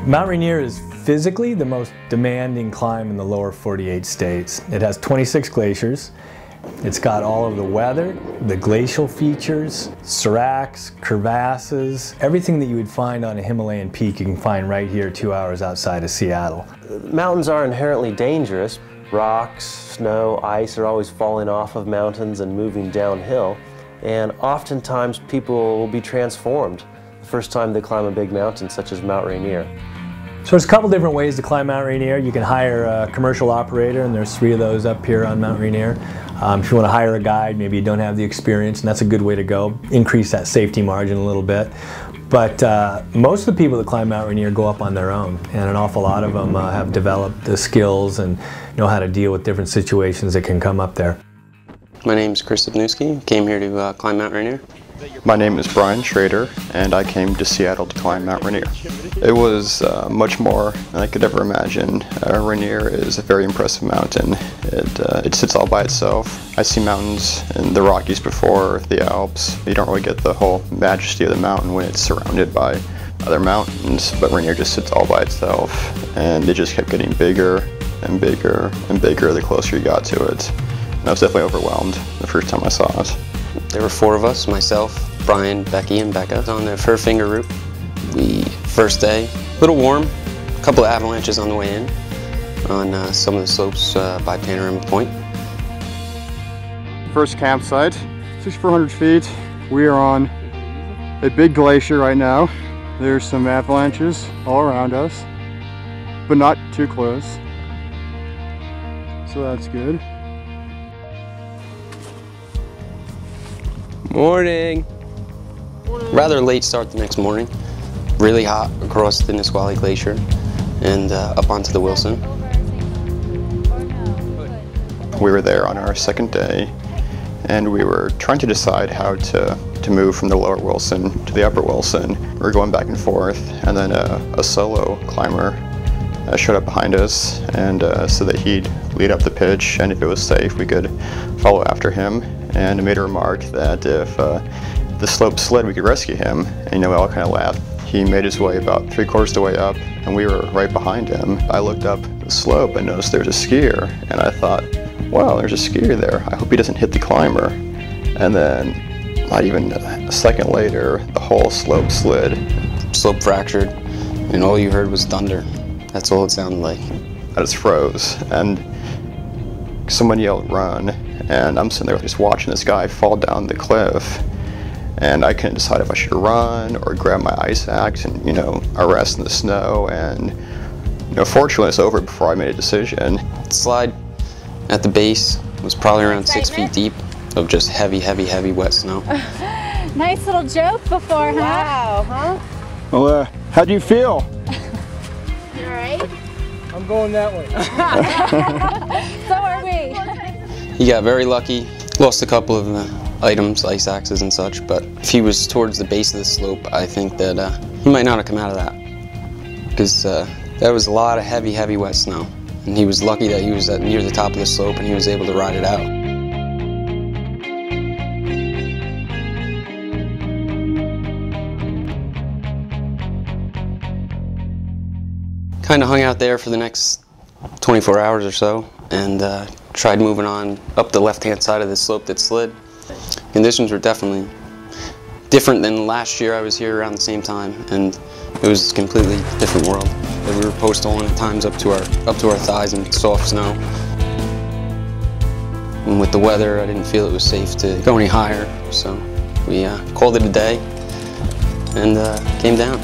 Mount Rainier is physically the most demanding climb in the lower 48 states. It has 26 glaciers. It's got all of the weather, the glacial features, seracs, crevasses, everything that you would find on a Himalayan peak you can find right here 2 hours outside of Seattle. Mountains are inherently dangerous. Rocks, snow, ice are always falling off of mountains and moving downhill. And oftentimes people will be transformed the first time they climb a big mountain such as Mount Rainier. So there's a couple different ways to climb Mount Rainier. You can hire a commercial operator, and there's 3 of those up here on Mount Rainier. If you want to hire a guide, maybe you don't have the experience, and that's a good way to go. Increase that safety margin a little bit. But most of the people that climb Mount Rainier go up on their own, and an awful lot of them have developed the skills and know how to deal with different situations that can come up there. My name is Chris Stupnowski. Came here to climb Mount Rainier. My name is Brian Schrader, and I came to Seattle to climb Mount Rainier. It was much more than I could ever imagine. Rainier is a very impressive mountain. It sits all by itself. I see mountains in the Rockies before the Alps. You don't really get the whole majesty of the mountain when it's surrounded by other mountains, but Rainier just sits all by itself, and it just kept getting bigger and bigger and bigger the closer you got to it. And I was definitely overwhelmed the first time I saw it. There were 4 of us, myself, Brian, Becky, and Becca, on the Fur Finger route. First day, a little warm, a couple of avalanches on the way in, on some of the slopes by Panorama Point. First campsite, 6,400 feet. We are on a big glacier right now. There's some avalanches all around us, but not too close. So that's good. Morning! Rather late start the next morning. Really hot across the Nisqually Glacier and up onto the Wilson. We were there on our second day, and we were trying to decide how to move from the lower Wilson to the upper Wilson. We were going back and forth, and then a solo climber showed up behind us and said that he'd lead up the pitch, and if it was safe we could follow after him, and made a remark that if the slope slid we could rescue him. And we all kind of laughed. He made his way about 3/4 the way up, and we were right behind him. I looked up the slope and noticed there's a skier, and I thought, wow, there's a skier there. I hope he doesn't hit the climber. And then not even a second later, the whole slope slid. Slope fractured, and all you heard was thunder. That's all it sounded like. I just froze, and someone yelled, "Run!" And I'm sitting there just watching this guy fall down the cliff, and I couldn't decide if I should run or grab my ice axe and arrest in the snow. And fortunately it's over before I made a decision. The slide at the base was probably around 6 feet deep of just heavy, heavy, heavy wet snow. Nice little joke before, huh? Wow, huh? Well, how do you feel? You all right? I'm going that way. So are we. He got very lucky, lost a couple of items, ice axes and such, but if he was towards the base of the slope, I think that he might not have come out of that, because that was a lot of heavy, heavy wet snow, and he was lucky that he was near the top of the slope and he was able to ride it out. Kind of hung out there for the next 24 hours or so, and tried moving on up the left-hand side of the slope that slid. Conditions were definitely different than last year I was here around the same time, and it was a completely different world. We were post-holing at times up to our thighs in soft snow. And with the weather, I didn't feel it was safe to go any higher, so we called it a day and came down.